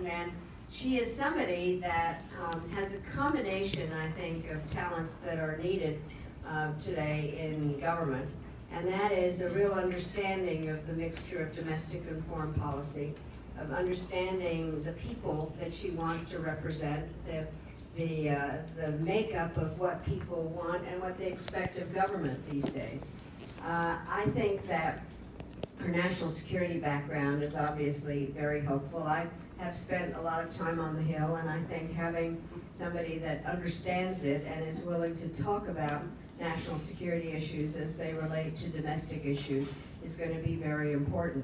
and she is somebody that has a combination, I think, of talents that are needed today in government, and that is a real understanding of the mixture of domestic and foreign policy, of understanding the people that she wants to represent, the makeup of what people want and what they expect of government these days. I think that her national security background is obviously very helpful. I have spent a lot of time on the Hill, and I think having somebody that understands it and is willing to talk about national security issues as they relate to domestic issues is going to be very important.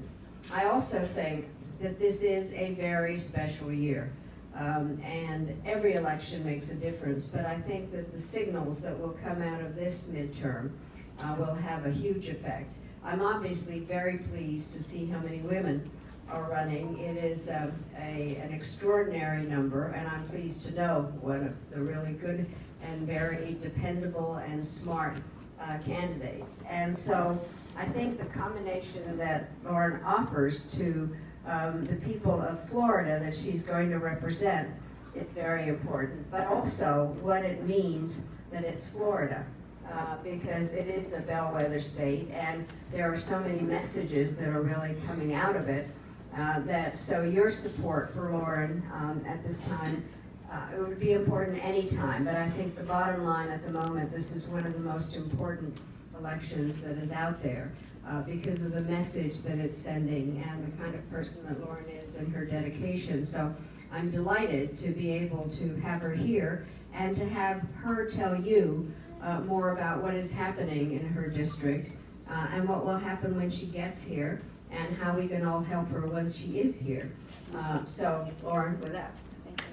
I also think that this is a very special year. And every election makes a difference, but I think that the signals that will come out of this midterm will have a huge effect. I'm obviously very pleased to see how many women are running. It is an extraordinary number, and I'm pleased to know one of the really good and very dependable and smart candidates. And so I think the combination that Lauren offers to the people of Florida that she's going to represent is very important, but also what it means that it's Florida, because it is a bellwether state, and there are so many messages that are really coming out of it, so your support for Lauren at this time, it would be important any time, but I think the bottom line at the moment, this is one of the most important elections that is out there. Because of the message that it's sending and the kind of person that Lauren is and her dedication. So I'm delighted to be able to have her here and to have her tell you more about what is happening in her district and what will happen when she gets here and how we can all help her once she is here. So Lauren, with that. Thank you.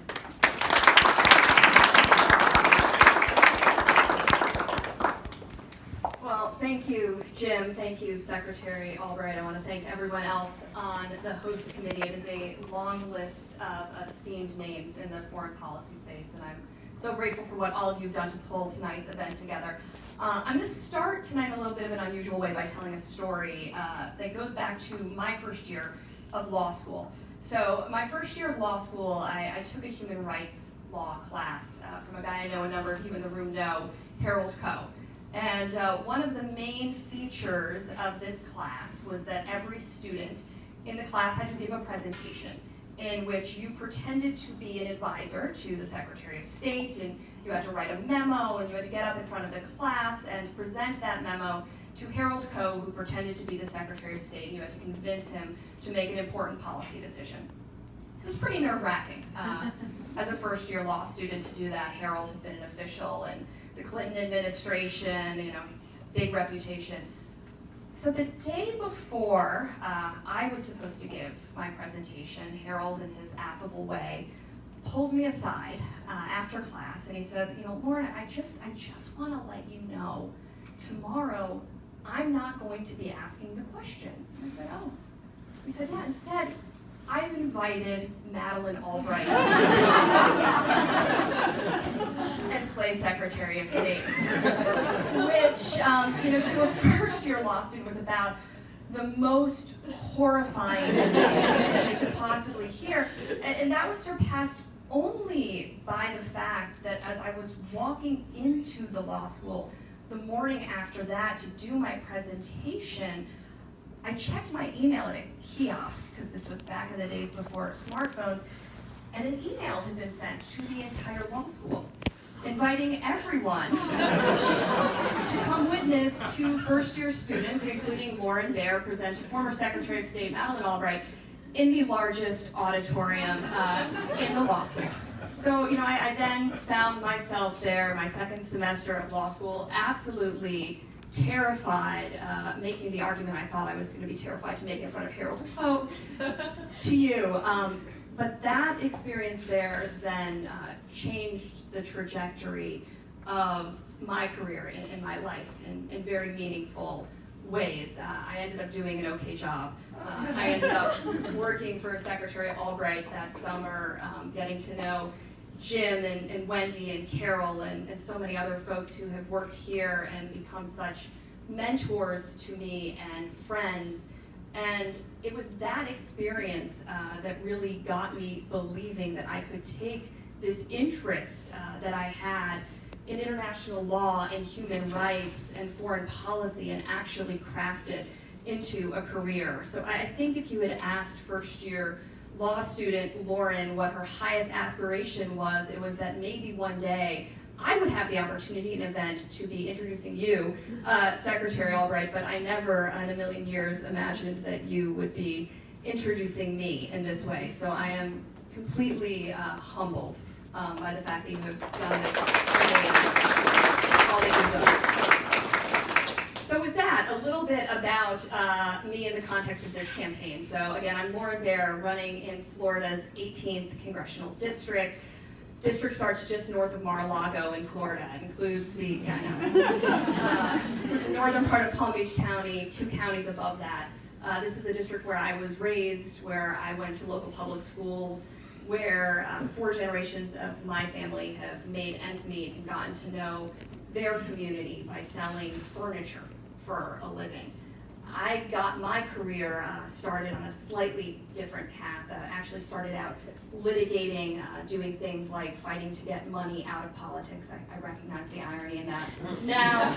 Well, thank you, Jim. Thank you, Secretary Albright. I want to thank everyone else on the host committee. It is a long list of esteemed names in the foreign policy space, and I'm so grateful for what all of you have done to pull tonight's event together. I'm going to start tonight in a little bit of an unusual way by telling a story that goes back to my first year of law school. So my first year of law school, I took a human rights law class from a guy I know a number of you in the room know, Harold Coe. And one of the main features of this class was that every student in the class had to give a presentation in which you pretended to be an advisor to the Secretary of State, and you had to write a memo, and you had to get up in front of the class and present that memo to Harold Coe, who pretended to be the Secretary of State, and you had to convince him to make an important policy decision. It was pretty nerve-wracking as a first-year law student to do that. Harold had been an official in the Clinton administration, big reputation. So the day before I was supposed to give my presentation, Harold, in his affable way, pulled me aside after class, and he said, Lauren, I just want to let you know, tomorrow I'm not going to be asking the questions. And I said, oh. He said, yeah, instead, I've invited Madeleine Albright and play Secretary of State, which, to a first-year law student was about the most horrifying thing that you could possibly hear. And that was surpassed only by the fact that as I was walking into the law school the morning after that to do my presentation, I checked my email at a kiosk, because this was back in the days before smartphones, and an email had been sent to the entire law school, inviting everyone to come witness to first-year students, including Lauren Baer, present to former Secretary of State Madeleine Albright, in the largest auditorium in the law school. So, I then found myself there, my second semester of law school, absolutely terrified, making the argument I thought I was going to be terrified to make in front of Harold Coe to you. But that experience there then changed the trajectory of my career in my life in very meaningful ways. I ended up doing an okay job. I ended up working for Secretary Albright that summer, getting to know Jim and Wendy and Carol and so many other folks who have worked here and become such mentors to me and friends. And it was that experience that really got me believing that I could take this interest that I had in international law and human rights and foreign policy and actually craft it into a career. So I think if you had asked first-year law student Lauren what her highest aspiration was, it was that maybe one day I would have the opportunity and event to be introducing you, Secretary Albright, but I never in a million years imagined that you would be introducing me in this way. So I am completely humbled by the fact that you have done this all that you've done. So with that, a little bit about me in the context of this campaign. So again, I'm Lauren Baer, running in Florida's 18th Congressional District. District starts just north of Mar-a-Lago in Florida. It includes the, it's the northern part of Palm Beach County, 2 counties above that. This is the district where I was raised, where I went to local public schools, where 4 generations of my family have made ends meet and gotten to know their community by selling furniture for a living. I got my career started on a slightly different path. Actually started out litigating, doing things like fighting to get money out of politics. I recognize the irony in that now.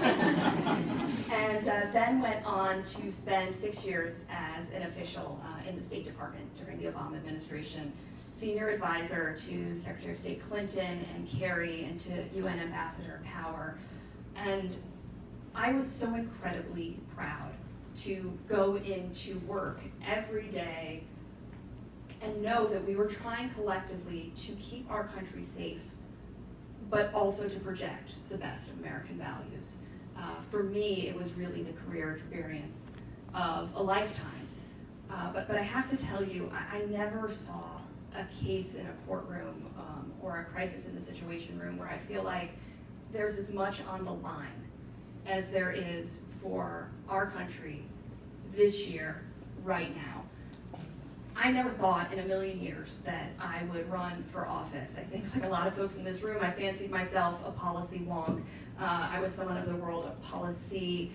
And then went on to spend 6 years as an official in the State Department during the Obama administration, senior advisor to Secretary of State Clinton and Kerry and to UN Ambassador Power. And I was so incredibly proud to go into work every day and know that we were trying collectively to keep our country safe, but also to project the best of American values. For me, it was really the career experience of a lifetime. But I have to tell you, I never saw a case in a courtroom or a crisis in the Situation Room where I feel like there's as much on the line as there is for our country this year, right now. I never thought in a million years that I would run for office. I think like a lot of folks in this room, I fancied myself a policy wonk. I was someone of the world of policy,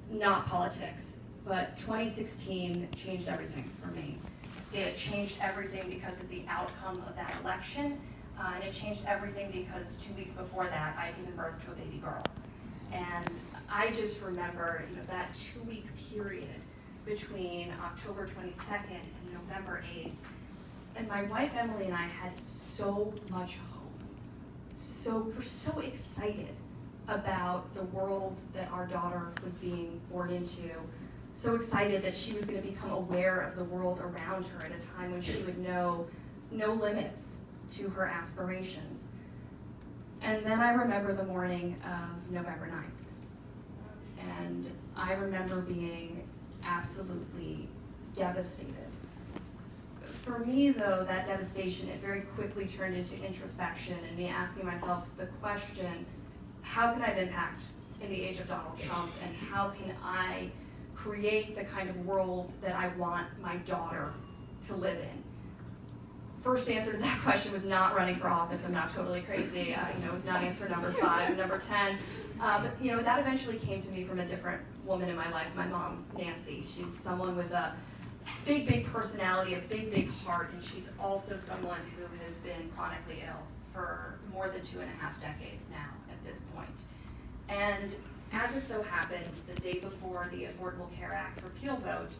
not politics. But 2016 changed everything for me. It changed everything because of the outcome of that election, and it changed everything because 2 weeks before that, I had given birth to a baby girl. And I just remember, that 2-week period between October 22nd and November 8th. And my wife Emily and I had so much hope. We're so excited about the world that our daughter was being born into. So excited that she was going to become aware of the world around her at a time when she would know no limits to her aspirations. And then I remember the morning of November 9th. And I remember being absolutely devastated. For me, though, that devastation, it very quickly turned into introspection and me asking myself the question, how can I have impact in the age of Donald Trump, and how can I create the kind of world that I want my daughter to live in? First answer to that question was not running for office. I'm not totally crazy. It was not answer number 5, number 10. But that eventually came to me from a different woman in my life, my mom, Nancy. She's someone with a big, big personality, a big, big heart, and she's also someone who has been chronically ill for more than 2.5 decades now at this point. And as it so happened, the day before the Affordable Care Act repeal vote,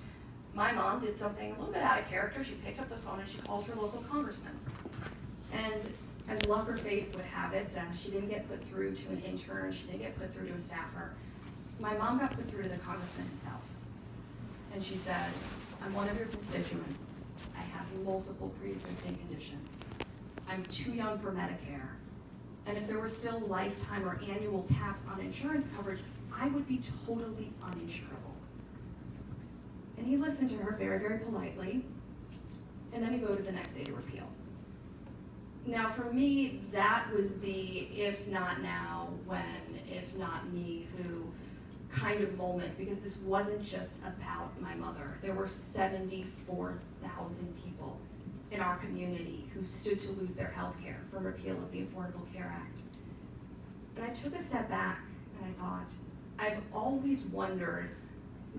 my mom did something a little bit out of character. She picked up the phone and she called her local congressman. And as luck or fate would have it, she didn't get put through to an intern, she didn't get put through to a staffer. My mom got put through to the congressman himself. And she said, I'm one of your constituents. I have multiple pre-existing conditions. I'm too young for Medicare. And if there were still lifetime or annual caps on insurance coverage, I would be totally uninsurable. And he listened to her very, very politely, and then he voted the next day to repeal. Now for me, that was the if not now, when, if not me, who kind of moment, because this wasn't just about my mother. There were 74,000 people in our community who stood to lose their health care from repeal of the Affordable Care Act. And I took a step back and I thought, I've always wondered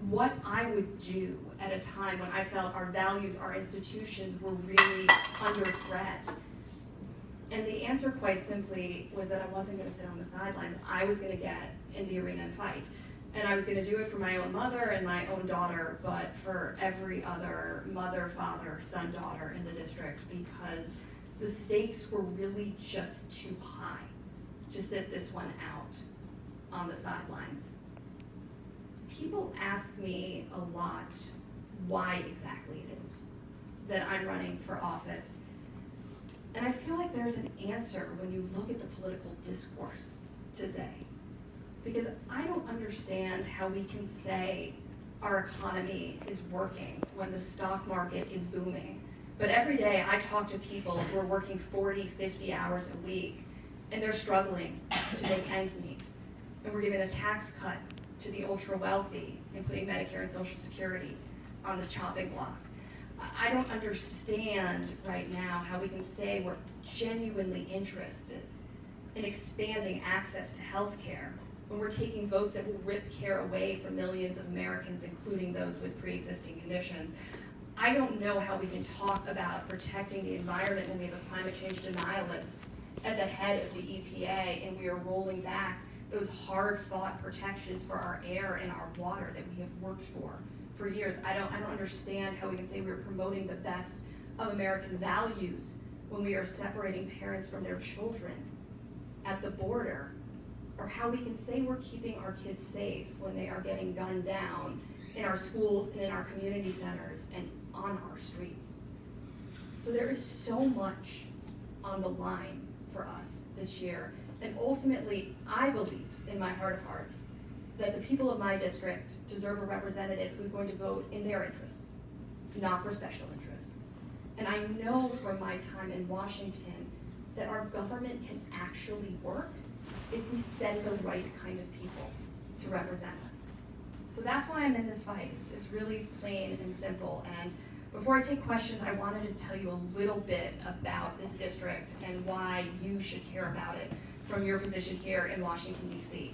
what I would do at a time when I felt our values, our institutions were really under threat. And the answer, quite simply, was that I wasn't going to sit on the sidelines. I was going to get in the arena and fight. And I was going to do it for my own mother and my own daughter, but for every other mother, father, son, daughter in the district, because the stakes were really just too high to sit this one out on the sidelines. People ask me a lot why exactly it is that I'm running for office. And I feel like there's an answer when you look at the political discourse today. Because I don't understand how we can say our economy is working when the stock market is booming. But every day I talk to people who are working 40, 50 hours a week, and they're struggling to make ends meet. And we're giving a tax cut to the ultra wealthy and putting Medicare and Social Security on this chopping block. I don't understand right now how we can say we're genuinely interested in expanding access to health care when we're taking votes that will rip care away from millions of Americans, including those with pre-existing conditions. I don't know how we can talk about protecting the environment when we have a climate change denialist at the head of the EPA and we are rolling back those hard-fought protections for our air and our water that we have worked for years. I don't understand how we can say we're promoting the best of American values when we are separating parents from their children at the border, or how we can say we're keeping our kids safe when they are getting gunned down in our schools and in our community centers and on our streets. So there is so much on the line for us this year. And ultimately, I believe in my heart of hearts that the people of my district deserve a representative who's going to vote in their interests, not for special interests. And I know from my time in Washington that our government can actually work if we send the right kind of people to represent us. So that's why I'm in this fight. It's really plain and simple. And before I take questions, I want to just tell you a little bit about this district and why you should care about it from your position here in Washington, D.C.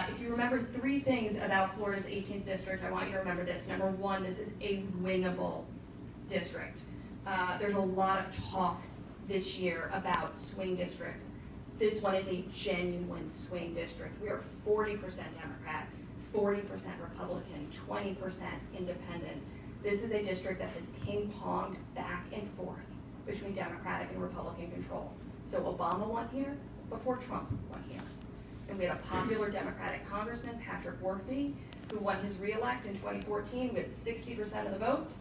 If you remember three things about Florida's 18th district, I want you to remember this. Number one, this is a winnable district. There's a lot of talk this year about swing districts. This one is a genuine swing district. We are 40% Democrat, 40% Republican, 20% independent. This is a district that has ping-ponged back and forth between Democratic and Republican control. So Obama won here before Trump won here. And we had a popular Democratic Congressman, Patrick Worthy, who won his re-elect in 2014 with 60% of the vote.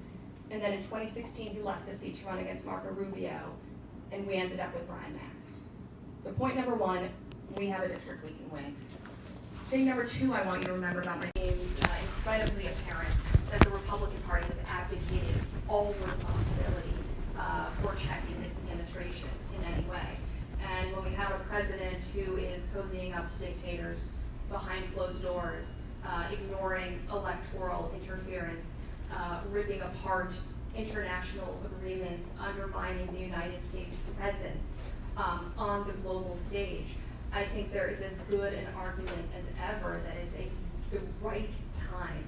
And then in 2016, he left the seat to run against Marco Rubio, and we ended up with Brian Mast. So point number one, we have a district we can win. Thing number two I want you to remember about my name is incredibly apparent that the Republican Party has abdicated all responsibility for checking this administration in any way. And when we have a president who is cozying up to dictators behind closed doors, ignoring electoral interference, ripping apart international agreements, undermining the United States presence on the global stage, I think there is as good an argument as ever that it's the right time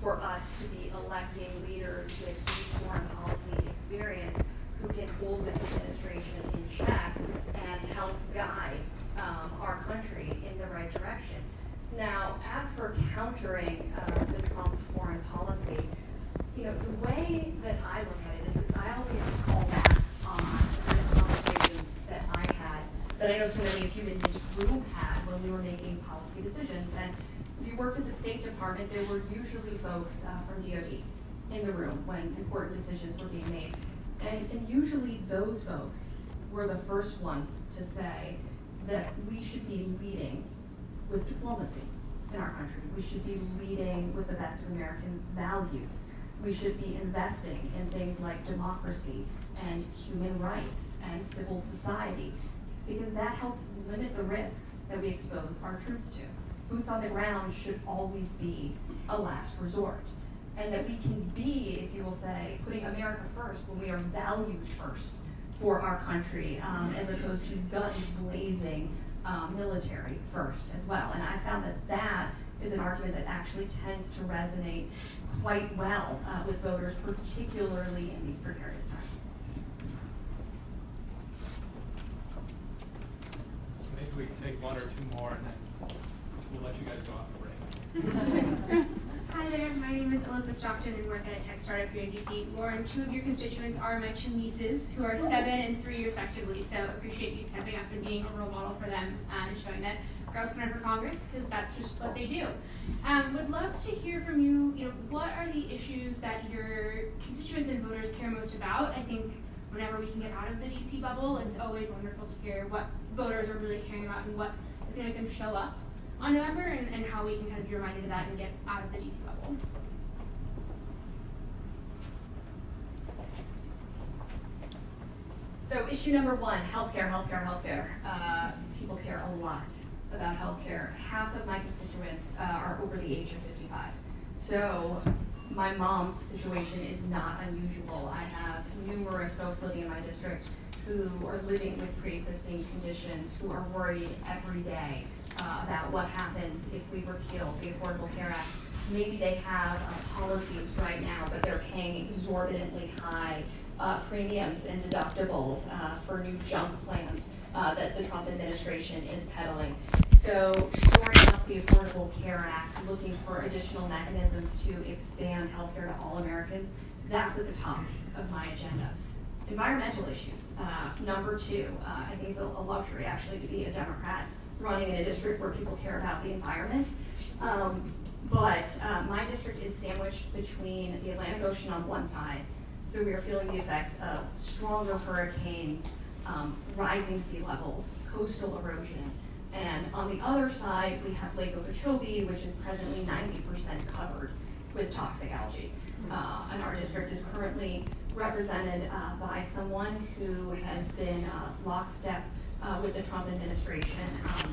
for us to be electing leaders with deep foreign policy experience who can hold this administration in check and help guide our country in the right direction. Now, as for countering the Trump foreign policy, you know, the way that I look at it is I always call back on the conversations that I had, that I know so many of you in this room had when we were making policy decisions. And if you worked at the State Department, there were usually folks from DOD in the room when important decisions were being made. And usually those folks were the first ones to say that we should be leading with diplomacy in our country. We should be leading with the best of American values. We should be investing in things like democracy and human rights and civil society, because that helps limit the risks that we expose our troops to. Boots on the ground should always be a last resort. And that we can be, if you will say, putting America first when we are values first for our country, as opposed to guns blazing military first as well. And I found that is an argument that actually tends to resonate quite well with voters, particularly in these precarious times. So maybe we can take one or two more and then we'll let you guys go on the break. Hi there, my name is Alyssa Stockton and work at a tech startup here in DC. Lauren, two of your constituents are my two nieces, who are 7 and 3 respectively, so appreciate you stepping up and being a role model for them and showing that girls can run for Congress, because that's just what they do. Would love to hear from you, what are the issues that your constituents and voters care most about? I think whenever we can get out of the DC bubble, it's always wonderful to hear what voters are really caring about and what is going to make them show up on November, and how we can kind of be reminded of that and get out of the DC bubble. So issue number one, healthcare. People care a lot about healthcare. Half of my constituents are over the age of 55. So my mom's situation is not unusual. I have numerous folks living in my district who are living with pre-existing conditions, who are worried every day about what happens if we repeal the Affordable Care Act. Maybe they have policies right now that they're paying exorbitantly high premiums and deductibles for new junk plans that the Trump administration is peddling. So shoring up the Affordable Care Act, looking for additional mechanisms to expand healthcare to all Americans, that's at the top of my agenda. Environmental issues, number two. I think it's a luxury actually to be a Democrat running in a district where people care about the environment. But my district is sandwiched between the Atlantic Ocean on one side, so we are feeling the effects of stronger hurricanes, rising sea levels, coastal erosion. And on the other side, we have Lake Okeechobee, which is presently 90% covered with toxic algae. And our district is currently represented by someone who has been lockstep with the Trump administration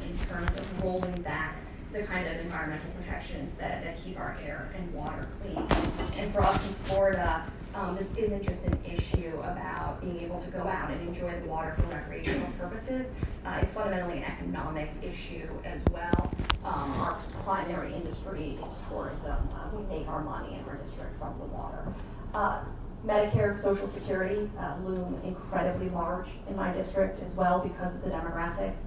in terms of rolling back the kind of environmental protections that keep our air and water clean. And for us in Florida, this isn't just an issue about being able to go out and enjoy the water for recreational purposes. It's fundamentally an economic issue as well. Our primary industry is tourism. We make our money in our district from the water. Medicare, Social Security loom incredibly large in my district as well because of the demographics.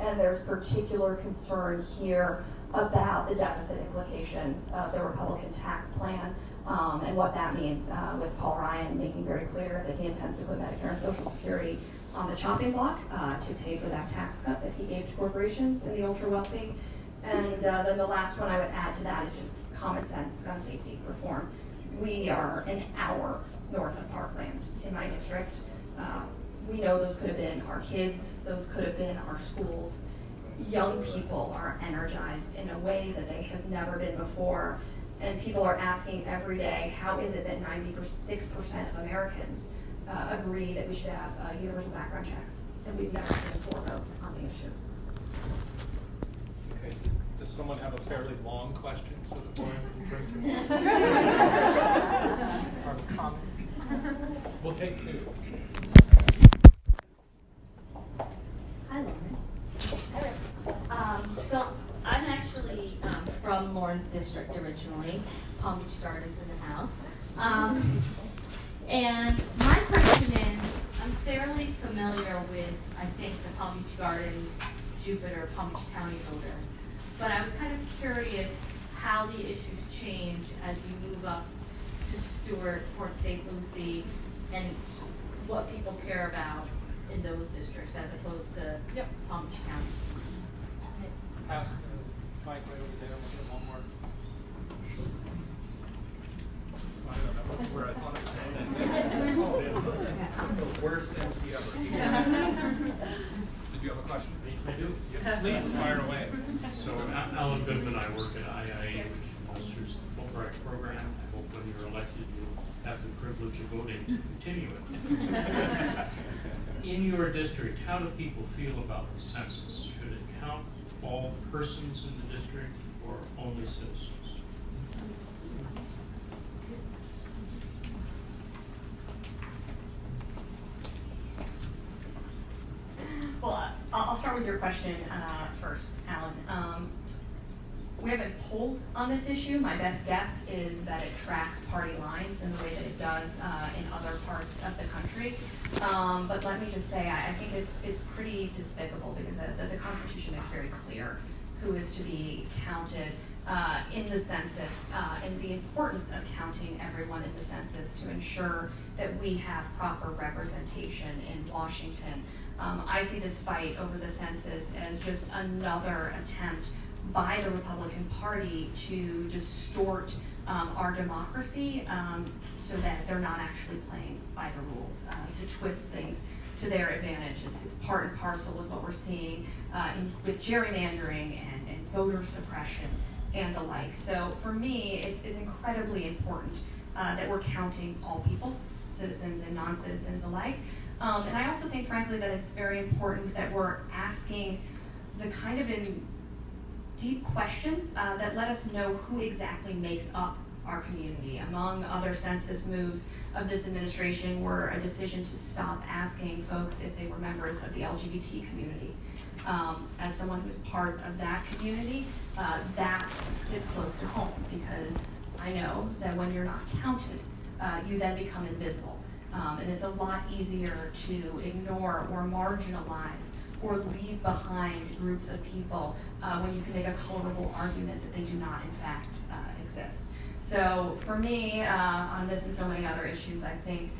And there's particular concern here about the deficit implications of the Republican tax plan and what that means with Paul Ryan making very clear that he intends to put Medicare and Social Security on the chopping block to pay for that tax cut that he gave to corporations and the ultra wealthy. And then the last one I would add to that is just common sense gun safety reform. We are an hour north of Parkland in my district. We know those could have been our kids, those could have been our schools. Young people are energized in a way that they have never been before. And people are asking every day, how is it that 96% of Americans agree that we should have universal background checks? And we've never seen a vote on the issue. Okay, does someone have a fairly long question so that Lauren can bring some or comments? We'll take two. Hi, Lauren. So I'm actually from Lauren's district originally, Palm Beach Gardens in the house. And my question is, I'm fairly familiar with, I think, the Palm Beach Gardens, Jupiter, Palm Beach County voter. But I was kind of curious how the issues change as you move up to Stewart, Port St. Lucie, and what people care about in those districts as opposed to Palm Beach County. Pass the mic right over there. We'll get one more. I don't know. That's where I thought it was. The worst MC ever. Did you have a question? I do. Yeah, please fire away. So Alan Goodman, I work at IIA, which administers the Fulbright program. I hope when you're elected, you'll have the privilege of voting to continue it. In your district, how do people feel about the census? Should it count all persons in the district or only citizens? Well, I'll start with your question first, Alan. We haven't polled on this issue. My best guess is that it tracks party lines in the way that it does in other parts of the country. But let me just say, I think it's pretty despicable because the Constitution makes very clear who is to be counted in the census, and the importance of counting everyone in the census to ensure that we have proper representation in Washington. I see this fight over the census as just another attempt by the Republican Party to distort our democracy so that they're not actually playing by the rules, to twist things to their advantage. It's part and parcel with what we're seeing with gerrymandering and voter suppression and the like. So for me, it's incredibly important that we're counting all people, citizens and non-citizens alike. And I also think, frankly, that it's very important that we're asking the kind of deep questions that let us know who exactly makes up our community. Among other census moves of this administration were a decision to stop asking folks if they were members of the LGBT community. As someone who's part of that community, that is close to home because I know that when you're not counted, you then become invisible. And it's a lot easier to ignore or marginalize or leave behind groups of people when you can make a colorable argument that they do not in fact exist. So for me, on this and so many other issues, I think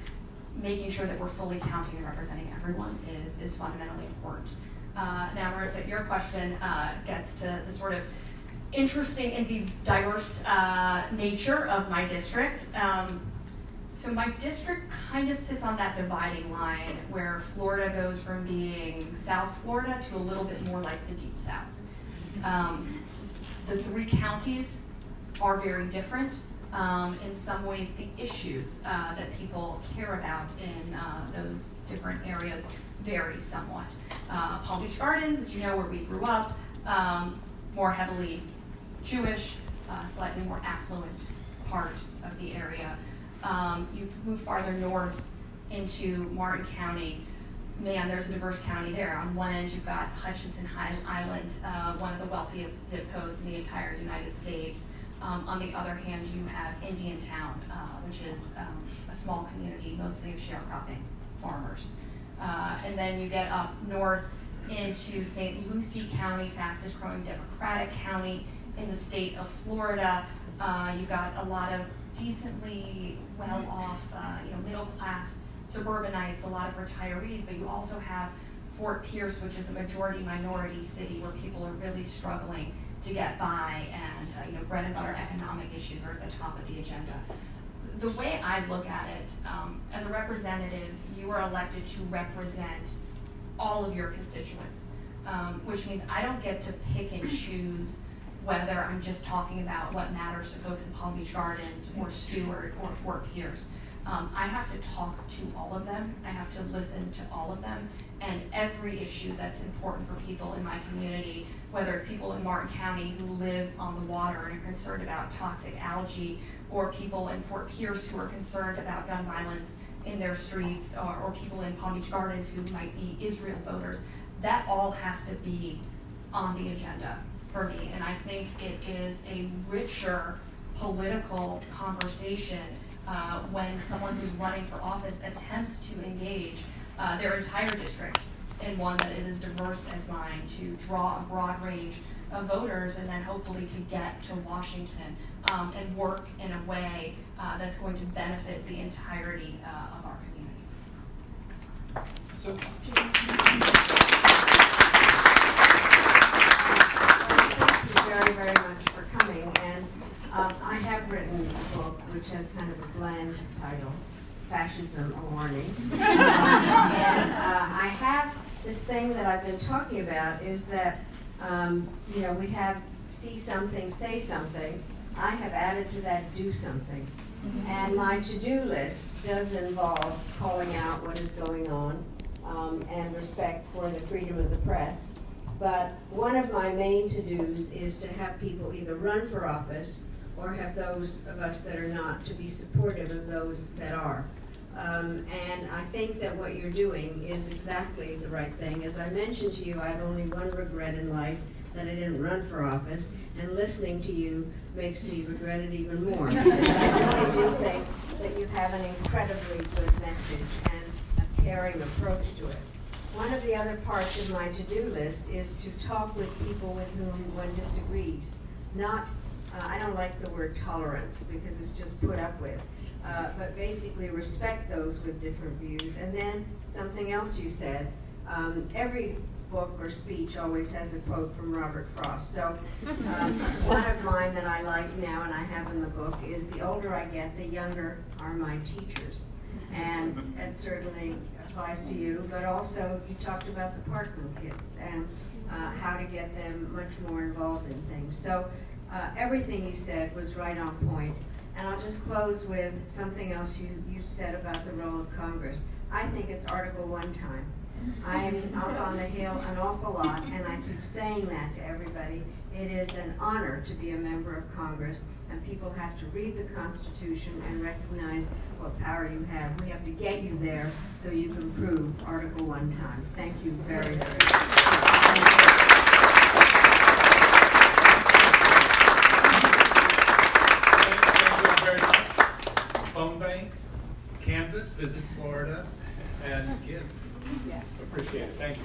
making sure that we're fully counting and representing everyone is fundamentally important. Now, Marissa, your question gets to the sort of interesting and diverse nature of my district. So my district kind of sits on that dividing line where Florida goes from being South Florida to a little bit more like the Deep South. The three counties are very different. In some ways, the issues that people care about in those different areas vary somewhat. Palm Beach Gardens, as you know, where we grew up, more heavily Jewish, slightly more affluent part of the area. You move farther north into Martin County, man, there's a diverse county there. On one end, you've got Hutchinson Island, one of the wealthiest zip codes in the entire United States. On the other hand, you have Indiantown, which is a small community, mostly of sharecropping farmers. And then you get up north into St. Lucie County, fastest growing Democratic county in the state of Florida. You've got a lot of decently well-off, middle-class suburbanites, a lot of retirees, but you also have Fort Pierce, which is a majority-minority city where people are really struggling to get by, and bread and butter economic issues are at the top of the agenda. The way I look at it, as a representative, you are elected to represent all of your constituents, which means I don't get to pick and choose whether I'm just talking about what matters to folks in Palm Beach Gardens or Stewart or Fort Pierce. I have to talk to all of them. I have to listen to all of them. And every issue that's important for people in my community, whether it's people in Martin County who live on the water and are concerned about toxic algae, or people in Fort Pierce who are concerned about gun violence in their streets, or people in Palm Beach Gardens who might be Israel voters, that all has to be on the agenda for me. And I think it is a richer political conversation when someone who's running for office attempts to engage their entire district in one that is as diverse as mine, to draw a broad range of voters and then hopefully to get to Washington and work in a way that's going to benefit the entirety of our community. So, Thank you very, very much for coming. And I have written a book which has kind of a bland title, Fascism, a Warning. And I have this thing that I've been talking about is that, we have see something, say something. I have added to that, do something. And my to-do list does involve calling out what is going on and respect for the freedom of the press. But one of my main to-dos is to have people either run for office or have those of us that are not to be supportive of those that are. And I think that what you're doing is exactly the right thing. As I mentioned to you, I have only one regret in life, that I didn't run for office, and listening to you makes me regret it even more. I really do think that you have an incredibly good message and a caring approach to it. One of the other parts of my to-do list is to talk with people with whom one disagrees. Not, I don't like the word tolerance because it's just put up with, but basically respect those with different views. And then something else you said, every book or speech always has a quote from Robert Frost. So one of mine that I like now and I have in the book is, the older I get, the younger are my teachers. And that certainly applies to you, but also you talked about the Parkland kids and how to get them much more involved in things. So everything you said was right on point. And I'll just close with something else you said about the role of Congress. I think it's Article 1 time. I'm up on the Hill an awful lot, and I keep saying that to everybody. It is an honor to be a member of Congress, and people have to read the Constitution and recognize what power you have. We have to get you there so you can prove Article 1 time. Thank you very, very much. Thank you very much. Phone bank, Canvas, Visit Florida, and give. Yeah. Appreciate it. Thank you.